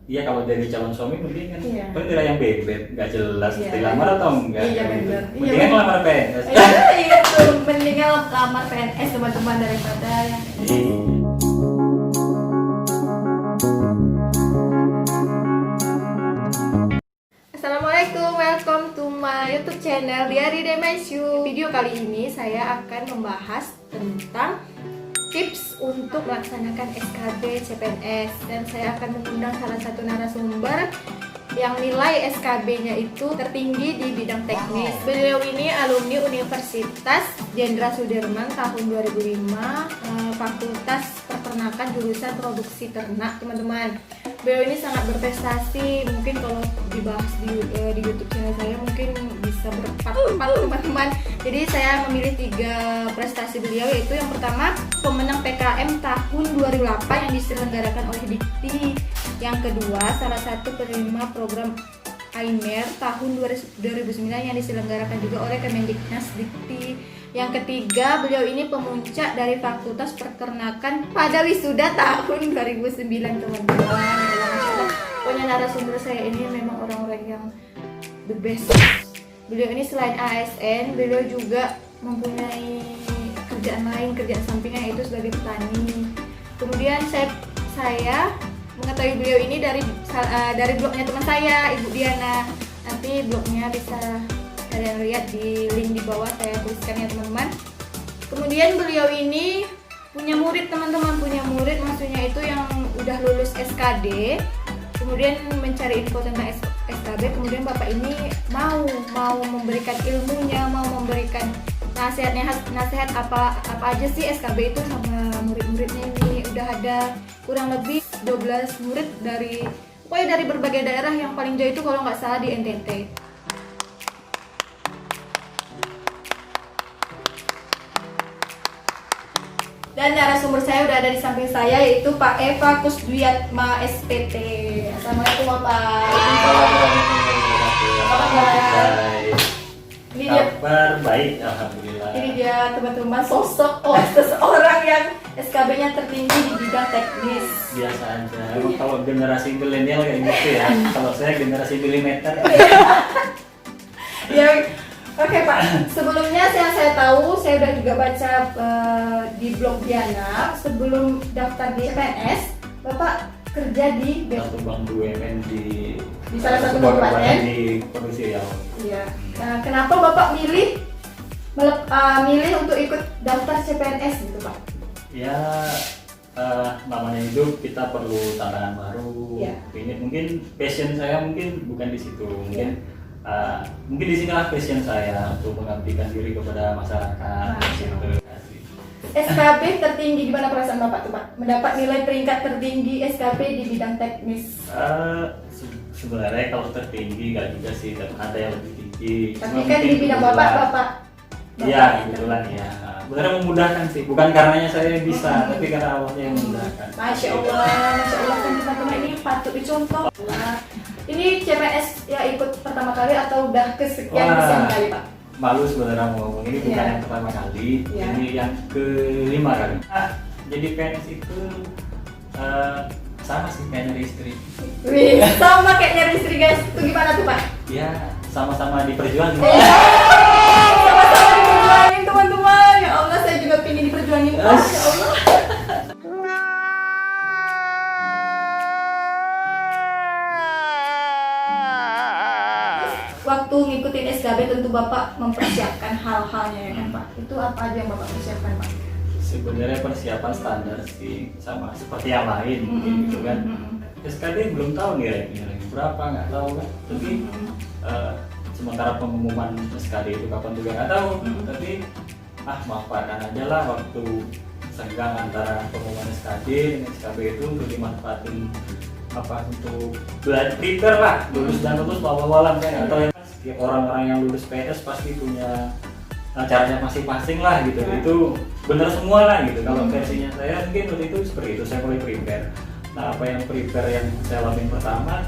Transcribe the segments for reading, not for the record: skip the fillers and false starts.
Iya, kalau jadi calon suami mending kan Iya. penilai yang bebek, nggak jelas Iya. dilamar atau enggak. Iya, gitu. bener. Mendingan Iya, ngelamar PNS. Iya tuh, mendingan lamar PNS teman-teman daripada yang Assalamualaikum, welcome to my YouTube channel Diary Demesyu. Video kali ini saya akan membahas tentang tips untuk melaksanakan SKB CPNS, dan saya akan mengundang salah satu narasumber yang nilai SKB-nya itu tertinggi di bidang teknis. Beliau ini alumni Universitas Jenderal Sudirman tahun 2005, Fakultas Peternakan jurusan Produksi Ternak, teman-teman. Beliau ini sangat berprestasi, mungkin kalau dibahas di YouTube channel saya mungkin bisa berempat teman-teman. Jadi saya memilih 3 prestasi beliau, yaitu yang pertama pemenang PKM tahun 2008 yang diselenggarakan oleh Dikti. Yang kedua, salah satu penerima program AIMER tahun 2009 yang diselenggarakan juga oleh Kemendiknas Dikti. Yang ketiga, beliau ini pemuncak dari Fakultas Peternakan pada wisuda tahun 2009, teman-teman. Pokoknya narasumber saya ini memang orang-orang yang the best. Beliau ini selain ASN, beliau juga mempunyai kerjaan lain, kerjaan sampingan, yaitu sebagai petani. Kemudian saya mengetahui beliau ini dari blognya teman saya, Ibu Diana. Nanti blognya bisa kalian lihat di link di bawah, saya tuliskan ya teman-teman. Kemudian beliau ini punya murid, teman-teman, punya murid maksudnya itu yang udah lulus SKD, kemudian mencari info tentang SKB. Kemudian bapak ini mau memberikan ilmunya, mau memberikan nasihat apa aja sih SKB itu sama murid-muridnya. Ini udah ada kurang lebih 12 murid dari berbagai daerah, yang paling jauh itu kalau nggak salah di NTT. Dan narasumber saya udah ada di samping saya, yaitu Pak Eva Kusdwiatma SPT. Assalamualaikum Bapak. Ini dia, Kabar baik, alhamdulillah. ini dia teman-teman sosok seseorang yang SKB-nya tertinggi di bidang teknis. Biasa aja. Emang kalau generasi milenial kayak gitu ya. Kalau saya generasi milimeter. Ya, oke Pak. Sebelumnya yang saya tahu, saya udah juga baca di blog Diana, sebelum daftar di PNS, Bapak kerja di Satu bank BUMN di salah satu sebuah kabupaten kabupaten di Provinsi Riau. Iya. Nah, kenapa Bapak milih untuk ikut daftar CPNS gitu Pak? Ya, namanya hidup kita perlu tantangan baru. Iya. Ini mungkin passion saya mungkin bukan di situ. Mungkin di sinilah passion saya untuk mengabdikan diri kepada masyarakat. Gitu. SKB tertinggi, gimana perasaan Bapak tuh Pak? Mendapat nilai peringkat tertinggi SKB di bidang teknis. Sebenarnya kalau tertinggi nggak juga sih, ada yang lebih tinggi. Tapi kan di bidang Bapak. Iya, kebetulan ya. Benar memudahkan sih, bukan karenanya saya bisa, tapi karena Allahnya yang memudahkan. Masya Allah kan teman-teman, ini patut dicontoh. Nah, ini CPNS ya ikut pertama kali atau udah kesekian kali Pak? Malu sebenarnya mau ngomong, ini bukan Iya. yang pertama kali, Iya. ini yang ke-5 kali. Jadi PNS itu sama sih kayak nyari istri. Wih, sama kayak nyari istri guys. Itu gimana tuh Pak? Ya, sama-sama diperjuangin. Sama-sama diperjuangin teman-teman. Ya Allah, saya juga pengen diperjuangin Pak. Ya Allah. Waktu ngikutin SKB tentu Bapak mempersiapkan hal-halnya ya kan Pak. Itu apa aja yang Bapak persiapkan Pak? Sebenarnya persiapan standar sih, sama seperti yang lain mungkin gitu kan. SKD belum tahu nih ranknya berapa, nggak tahu kan. Tapi sementara pengumuman SKD itu kapan juga nggak tahu. Tapi manfaatkan aja lah waktu senggang antara pengumuman SKD dengan SKB itu untuk dimanfaatin untuk belajar prepare lah, lulus dan lulus wawalan kan. Atau yang orang-orang yang lulus PNS pasti punya caranya masing-masing lah gitu. Itu benar semua lah gitu. Kalau versinya saya mungkin waktu itu seperti itu, saya mulai prepare. Nah, apa yang prepare yang saya lakuin pertama,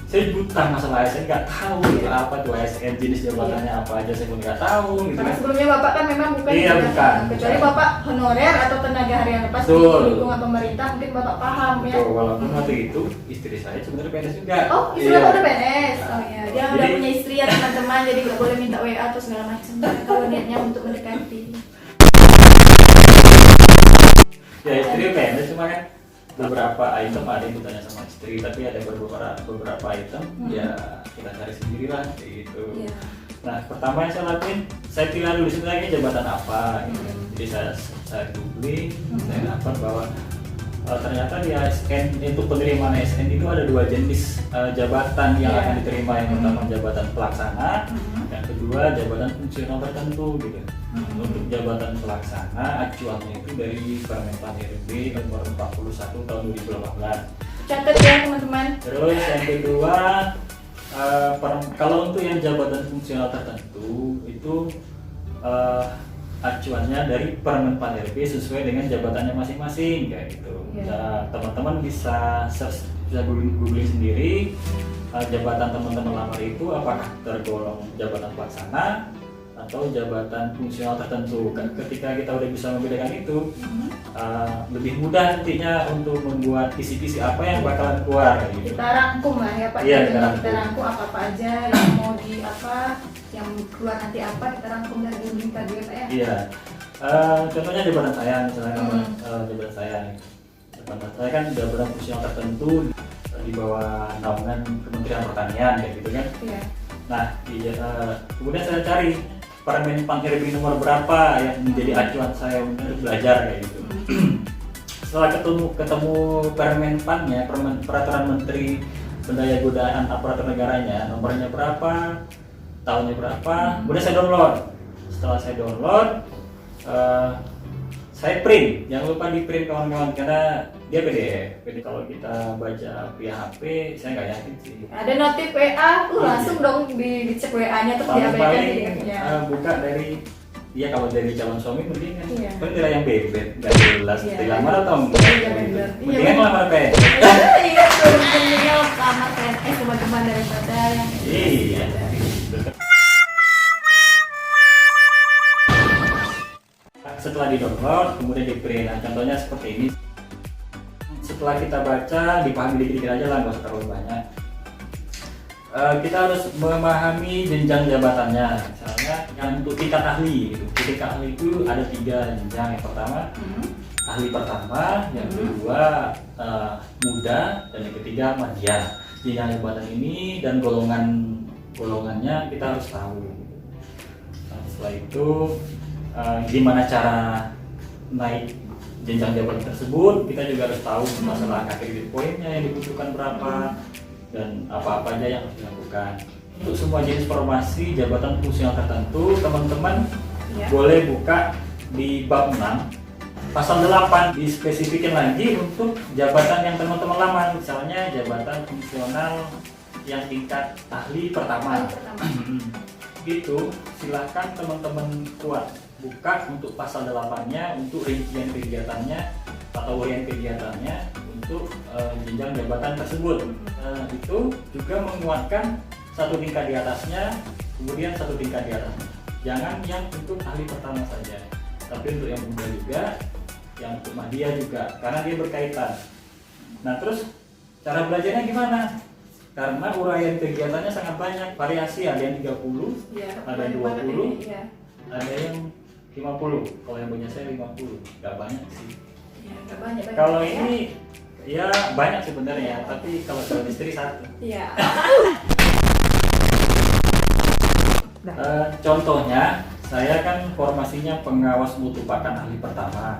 saya buta masalah ASN, nggak tahu itu apa tuh ASN, jenis jabatannya apa aja saya pun nggak tahu gitu Karena kan. sebelumnya Bapak kan memang bukan Iya, bukan. kecuali Bapak honorer atau tenaga harian lepas di Betul. lingkungan pemerintah, mungkin Bapak paham ya. Betul, walaupun waktu itu istri saya sebenarnya PNS juga. Oh, istri Iya. Bapak udah PNS. Oh ya, dia udah Jadi- punya istri ya teman-teman, jadi nggak boleh minta WA atau segala macam kalau niatnya untuk mendekati. Ya istri PNS cuma kan beberapa item ada yang bertanya sama istri, tapi ada beberapa item ya kita cari sendiri lah kayak gitu. Iya. Nah pertama yang saya lakuin, saya pilih dulu sebenarnya jabatan apa gitu. Jadi saya googling, saya dapat bahwa ternyata di ASN, untuk penerimaan ASN itu ada dua jenis jabatan yang Iya. akan diterima. Yang pertama jabatan pelaksana, yang kedua jabatan fungsional tertentu gitu. Untuk jabatan pelaksana acuannya itu dari Permen RB nomor 41 tahun 2018. Catat ya teman-teman. Terus yang kedua, kalau untuk yang jabatan fungsional tertentu itu acuannya dari Permen RB sesuai dengan jabatannya masing-masing kayak gitu. Iya. Nah, teman-teman bisa search, bisa googling sendiri jabatan teman-teman lamar itu apakah tergolong jabatan pelaksana atau jabatan fungsional tertentu. Ketika kita udah bisa membedakan itu, lebih mudah nantinya untuk membuat kisi-kisi apa yang bakalan keluar kayak gitu. Kita rangkum lah ya Pak. Iya, Jadi kita kita rangkum. rangkum apa-apa aja yang mau di apa, yang keluar nanti apa, kita rangkum dari googling tadi ya Pak ya. Iya. Contohnya jabatan saya, misalnya jabatan saya kan jabatan fungsional tertentu di bawah naungan Kementerian Pertanian kayak gitu kan. Iya. Nah, kemudian saya cari Permen RB nomor berapa yang menjadi acuan saya untuk belajar kayak gitu. Setelah ketemu Permen PAN-nya, Peraturan Menteri Pendayagunaan Aparatur Negaranya, nomornya berapa, tahunnya berapa, kemudian saya download. Setelah saya download, saya print. Jangan lupa di print kawan-kawan karena dia PDF. Jadi kalau kita baca via HP, saya nggak yakin sih. Ada notif WA, langsung dong dicek WA-nya terus diabaikan Paling PDF-nya. buka dari kalau dari calon suami mending kan Iya. nilai yang bebek nggak jelas Iya. dilamar atau enggak Iya, gitu. bener. Iya, Mendingan bener. ngelamar PNS. Iya, mendingan lamar PNS teman-teman daripada yang Iya. Setelah di download kemudian di print. Nah, contohnya seperti ini. Setelah kita baca, dipahami dikit-dikit aja lah, nggak usah terlalu banyak. Kita harus memahami jenjang jabatannya. Misalnya yang untuk tingkat ahli, gitu. Tingkat ahli itu ada 3 jenjang. Yang pertama ahli pertama, yang kedua muda, dan yang ketiga madya. Jenjang jabatan ini dan golongannya kita harus tahu. Nah, setelah itu gimana cara naik jenjang jabatan tersebut, kita juga harus tahu masalah KPI poinnya yang dibutuhkan berapa dan apa-apa aja yang harus dilakukan. Untuk semua jenis formasi jabatan fungsional tertentu, teman-teman boleh buka di bab 6 pasal 8, dispesifikin lagi untuk jabatan yang teman-teman lamar. Misalnya jabatan fungsional yang tingkat ahli pertama. Gitu, silahkan teman-teman kuat buka untuk pasal 8-nya untuk rincian kegiatannya atau uraian kegiatannya untuk jenjang jabatan tersebut. Itu juga menguatkan satu tingkat di atasnya, kemudian satu tingkat di atasnya. Jangan yang untuk ahli pertama saja, tapi untuk yang muda juga, yang untuk madya juga, karena dia berkaitan. Nah terus cara belajarnya gimana? Karena uraian kegiatannya sangat banyak, variasi, ada yang 30, ada yang 20, ada yang 50. Kalau yang punya saya 50, nggak banyak sih. Kalau ini ya banyak sebenarnya, tapi kalau calon istri 1. Iya. Contohnya, saya kan formasinya pengawas mutu pakan ahli pertama.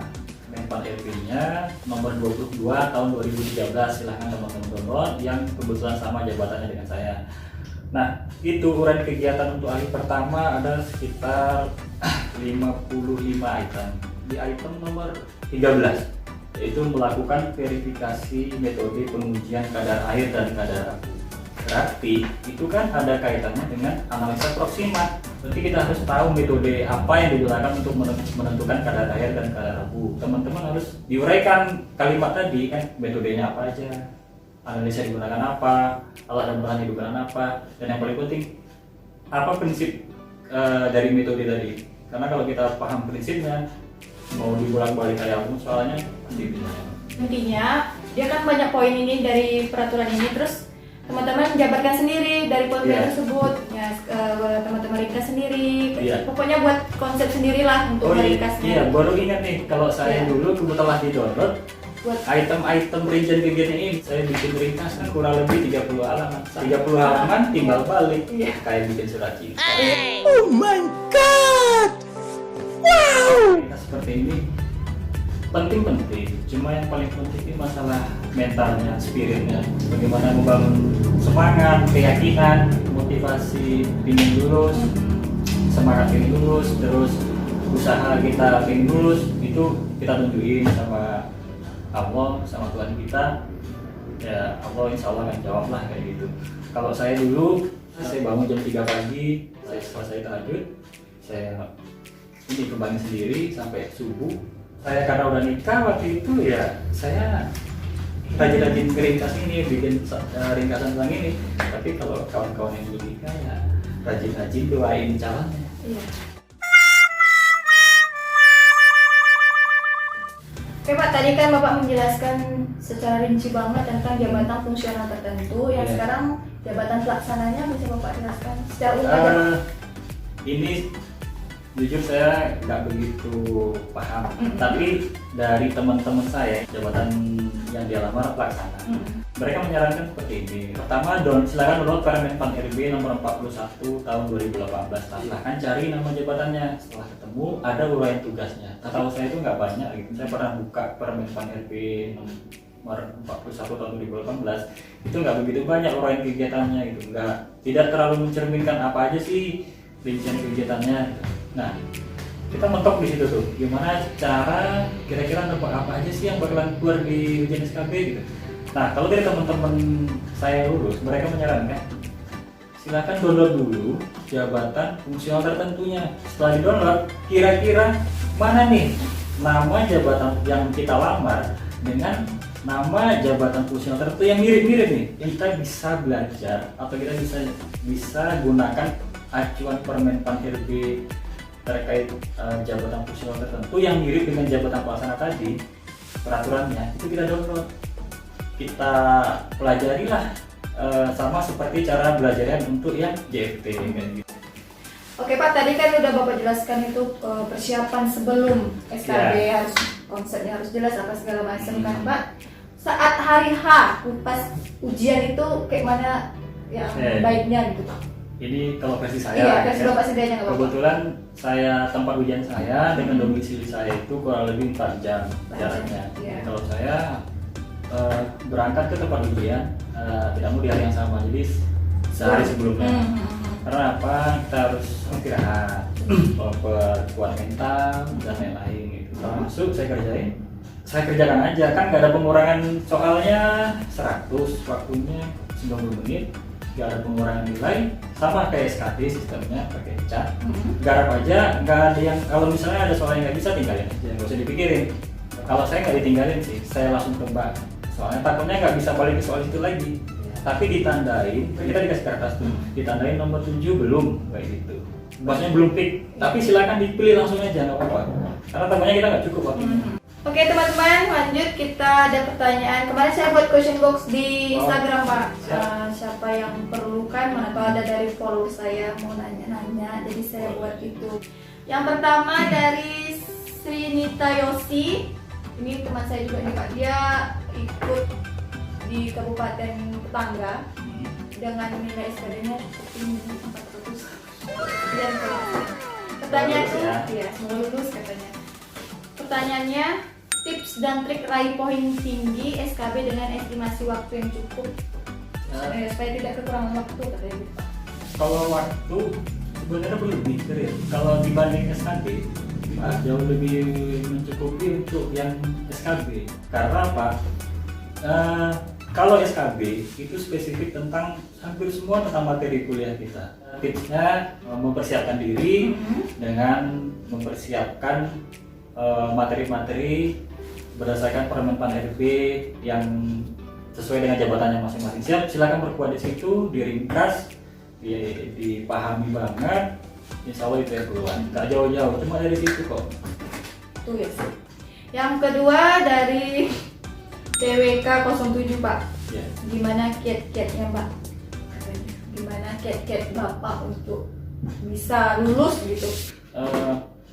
Menpan RB-nya nomor 22 tahun 2013, silahkan teman-teman download yang kebetulan sama jabatannya dengan saya. Nah, itu uraian kegiatan untuk ahli pertama ada sekitar 55 item. Di item nomor 13, yaitu melakukan verifikasi metode pengujian kadar air dan kadar abu. Berarti itu kan ada kaitannya dengan analisa proksimat. Berarti kita harus tahu metode apa yang digunakan untuk menentukan kadar air dan kadar abu. Teman-teman harus diuraikan kalimat tadi kan, metodenya apa aja, analisa digunakan apa, alat dan bahan digunakan apa, dan yang paling penting apa prinsip dari metode tadi. Karena kalau kita paham prinsipnya, mau dibolak-balik kayak apa soalnya pasti bisa. Intinya dia kan banyak poin ini dari peraturan ini, terus teman-teman jabarkan sendiri dari poin-poin tersebut ya, teman-teman ringkas sendiri. Pokoknya buat konsep sendirilah untuk meringkasnya. Iya, baru ingat nih kalau saya dulu kebetulan di download buat item-item rincian kegiatan ini saya bikin ringkas kurang lebih 30 halaman. 30 halaman tinggal balik kayak bikin surat cinta. Oh my god, wow. Seperti ini penting-penting, cuma yang paling penting ini masalah mentalnya, spiritnya, bagaimana membangun semangat, keyakinan, motivasi ingin lulus, semangat ingin lulus, terus usaha kita ingin lulus, itu kita tunjukin sama Allah, sama Tuhan kita. Ya Allah insya Allah akan jawab lah kayak gitu. Kalau saya dulu, saya bangun jam 3 pagi, saya selesai tahajud, saya ini kembali sendiri sampai subuh. Saya karena udah nikah waktu itu ya saya rajin-rajin ringkas ini, bikin ringkasan tentang ini. Tapi kalau kawan-kawan yang belum nikah ya rajin-rajin doain calonnya. Iya. Oke Pak, tadi kan Bapak menjelaskan secara rinci banget tentang jabatan fungsional tertentu. Yang sekarang jabatan pelaksananya bisa Bapak jelaskan secara umum? Ini jujur saya nggak begitu paham, tapi dari teman-teman saya jabatan yang dia lamar pelaksana, mereka menyarankan seperti ini. Pertama, silakan download Permenpan RB nomor 41 tahun 2018. Silahkan cari nama jabatannya. Setelah ketemu ada uraian tugasnya. Tahu saya itu nggak banyak gitu. Saya pernah buka Permenpan RB nomor 41 tahun 2018, itu nggak begitu banyak uraian kegiatannya gitu. Tidak terlalu mencerminkan apa aja sih rincian kegiatannya gitu. Nah, kita mentok di situ tuh, gimana cara kira-kira nebak apa aja sih yang bakalan keluar di ujian SKB gitu. Nah, kalau dari teman-teman saya lulus, mereka menyarankan silakan download dulu jabatan fungsional tertentunya. Setelah di-download, kira-kira mana nih nama jabatan yang kita lamar dengan nama jabatan fungsional tertentu yang mirip-mirip nih, yang kita bisa belajar atau kita bisa gunakan acuan Permenpan RB terkait jabatan fungsional tertentu yang mirip dengan jabatan pelaksana tadi, peraturannya itu kita download, kita pelajarilah sama seperti cara belajarnya untuk yang JFT gitu. Oke Pak, tadi kan udah Bapak jelaskan itu persiapan sebelum SKB, harus konsepnya harus jelas apa segala macam kan Pak. Saat hari H pas ujian itu kayak mana yang baiknya gitu Pak? Ini kalau versi saya, iya, versi Bapak sendiri yang kebetulan saya tempat ujian saya dengan domisili saya itu kurang lebih 4 jam jaraknya. Jadi kalau saya berangkat ke tempat ujian tidak mau di hari yang sama, jadi sehari sebelumnya. Karena apa? Kita harus istirahat, memperkuat mental dan lain-lain gitu. Termasuk saya kerjakan aja, kan nggak ada pengurangan soalnya 100, waktunya 90 menit. Gak ada pengurangan nilai, sama kayak SKT sistemnya pakai cat. Garap aja, nggak ada yang, kalau misalnya ada soal yang nggak bisa tinggalin aja, nggak usah dipikirin. Kalau saya nggak ditinggalin sih, saya langsung tebak. Soalnya takutnya nggak bisa balik ke soal itu lagi. Tapi ditandain, kita dikasih kertas tuh, ditandain nomor 7 belum, kayak gitu. Bosnya belum pick, tapi silakan dipilih langsung aja, nggak apa-apa. Karena tamunya kita nggak cukup waktunya. Oke teman-teman, lanjut kita ada pertanyaan. Kemarin saya buat question box di Instagram Pak. Siapa yang perlukan, mana tahu ada dari follower saya mau nanya-nanya, jadi saya buat itu. Yang pertama dari Srinita Yosi. Ini teman saya juga nih Pak. Dia ikut di Kabupaten Tetangga dengan nilai SKD-nya tinggi 400. Dan pertanyaan itu, ya semoga lulus katanya. Pertanyaannya, tips dan trik raih poin tinggi SKB dengan estimasi waktu yang cukup supaya tidak kekurangan waktu katanya gitu Pak. Kalau waktu sebenarnya berlebih keren. Kalau dibanding SKB jauh lebih mencukupi untuk yang SKB. Karena apa? Kalau SKB itu spesifik tentang hampir semua tentang materi kuliah kita. Tipsnya mempersiapkan diri dengan mempersiapkan materi-materi berdasarkan Permenpan RB yang sesuai dengan jabatannya masing-masing. Silakan berkuat di situ, diringkas, dipahami banget. Insya Allah itu ya keluar. Nggak jauh-jauh, cuma dari situ kok. Tuh ya sih. Yang kedua dari TWK 07 Pak. Ya. Gimana kiat-kiatnya Pak? Katanya. Gimana kiat-kiat Bapak untuk bisa lulus gitu?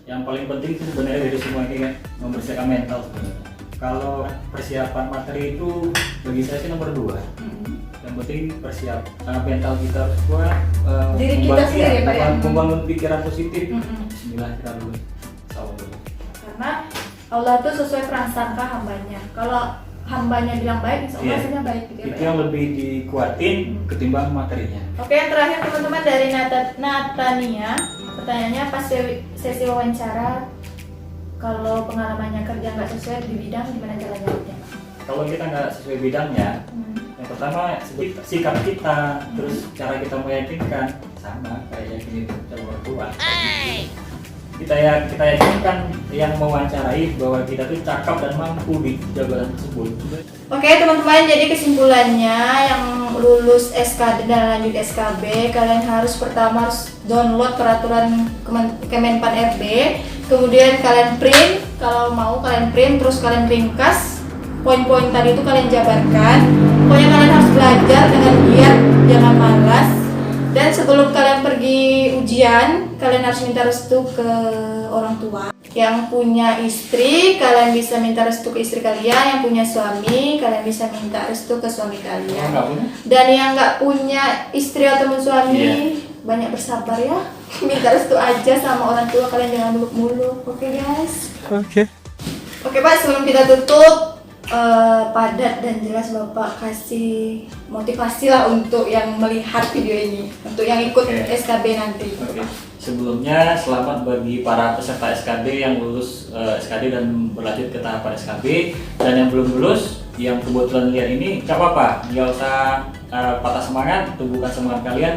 Yang paling penting sih sebenarnya dari semua ini kan mempersiapkan mental sebenarnya. Kalau persiapan materi itu bagi saya sih nomor 2. Yang penting persiapan mental kita harus kuat. Diri kita sendiri Pak ya. Membangun pikiran positif. Bismillah kita dulu. Karena Allah tuh sesuai prasangka hambanya. Kalau hambanya bilang baik, insya Allah hasilnya baik gitu ya, Pak Itu ya. yang lebih dikuatin ketimbang materinya. Oke, yang terakhir teman-teman dari Natania. Pertanyaannya pas sesi wawancara, kalau pengalamannya kerja nggak sesuai di bidang, gimana cara jawabnya Pak? Kalau kita nggak sesuai bidangnya, yang pertama sikap kita, terus cara kita meyakinkan sama kayak yakinin calon tua. Kita yakinkan yang mewawancarai bahwa kita tuh cakap dan mampu di jabatan tersebut. Oke teman-teman, jadi kesimpulannya yang lulus SKD dan lanjut SKB, kalian pertama harus download peraturan Kemenpan RB, kemudian kalian print, kalau mau kalian print, terus kalian ringkas poin-poin tadi itu kalian jabarkan. Pokoknya kalian harus belajar dengan giat, jangan malas. Dan sebelum kalian pergi ujian, kalian harus minta restu ke orang tua. Yang punya istri, kalian bisa minta restu ke istri kalian. Yang punya suami, kalian bisa minta restu ke suami kalian. Dan yang nggak punya istri atau suami, banyak bersabar ya. Minta restu aja sama orang tua, kalian jangan muluk-muluk. Oke guys? Oke Pak, sebelum kita tutup, padat dan jelas Bapak kasih motivasi lah untuk yang melihat video ini, untuk yang ikut SKB nanti. Sebelumnya selamat bagi para peserta SKB yang lulus SKD dan berlanjut ke tahapan SKB, dan yang belum lulus, yang kebetulan lihat ini nggak apa-apa, nggak usah patah semangat, tumbuhkan semangat kalian.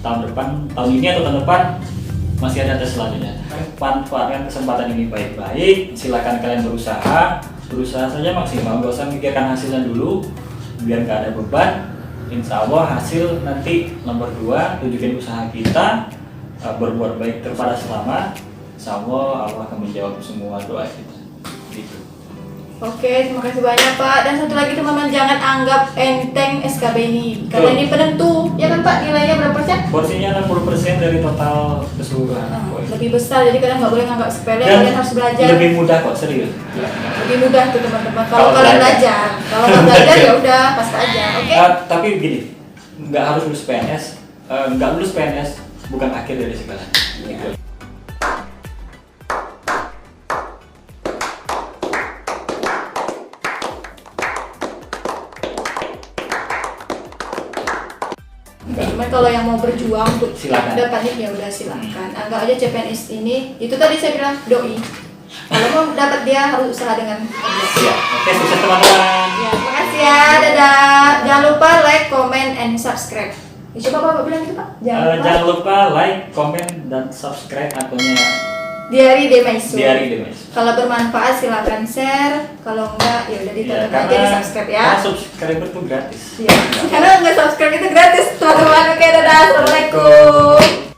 Tahun ini atau tahun depan masih ada tes selanjutnya. Manfaatkan kesempatan ini baik-baik, silakan kalian berusaha saja maksimal, gak usah mikirkan hasilnya dulu biar gak ada beban. Insya Allah hasil nanti nomor 2, tunjukin usaha kita, berbuat baik kepada selama. Insya Allah akan menjawab semua doa kita gitu. Oke, terima kasih banyak Pak. Dan satu lagi teman-teman, jangan anggap enteng SKB ini, karena ini penentu, ya kan Pak? Nilainya berapa persen? Porsinya 60% dari total keseluruhan. Lebih besar, jadi kalian nggak boleh nganggap sepele, Dan kalian harus belajar. lebih mudah kok, serius. Lebih mudah tuh teman-teman, kalau Kalau kalian belajar. belajar. Kalau nggak belajar ya udah, pas aja, oke? Tapi begini, nggak harus lulus PNS, nggak lulus PNS bukan akhir dari segalanya. Gitu. Cuman kalau yang mau berjuang untuk Silakan. dapat NIP ya udah silakan. Anggap aja CPNS ini, itu tadi saya bilang doi. Kalau mau dapat dia harus usaha dengan kerja. Ya, oke, sukses teman-teman. Ya, terima kasih ya, dadah. Jangan lupa like, comment, and subscribe. Ya, coba Bapak bilang gitu Pak. Jangan lupa like, comment, dan subscribe akunnya Diari Demaisu. Diari Demaisu. Kalau bermanfaat silakan share. Kalau enggak ya udah ditonton aja, di subscribe ya. Karena subscriber tuh gratis. Iya. Karena nggak subscribe itu gratis teman-teman. Oke, dadah. Assalamualaikum.